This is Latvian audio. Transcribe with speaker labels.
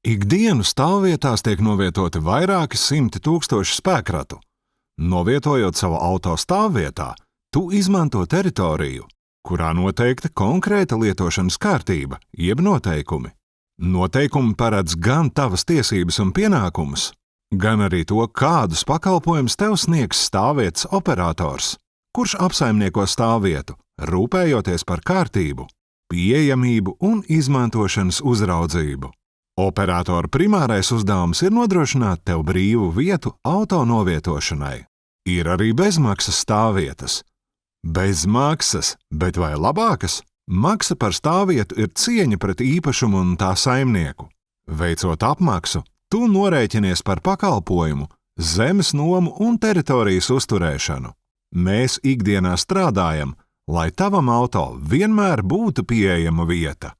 Speaker 1: Ikdienu stāvvietās tiek novietoti vairāki simti tūkstoši spēkratu. Novietojot savu auto stāvvietā, tu izmanto teritoriju, kurā noteikta konkrēta lietošanas kārtība, jeb noteikumi. Noteikumi paredz gan tavas tiesības un pienākumus, gan arī to, kādus pakalpojumus tev sniegs stāvvietas operators, kurš apsaimnieko stāvvietu, rūpējoties par kārtību, pieejamību un izmantošanas uzraudzību. Operatora primārais uzdevums ir nodrošināt tev brīvu vietu auto novietošanai. Ir arī bezmaksas stāvvietas. Bez maksas, bet vai labākas? Maksa par stāvvietu ir cieņa pret īpašumu un tā saimnieku. Veicot apmaksu, tu norēķinies par pakalpojumu, zemes nomu un teritorijas uzturēšanu. Mēs ikdienā strādājam, lai tavam auto vienmēr būtu pieejama vieta.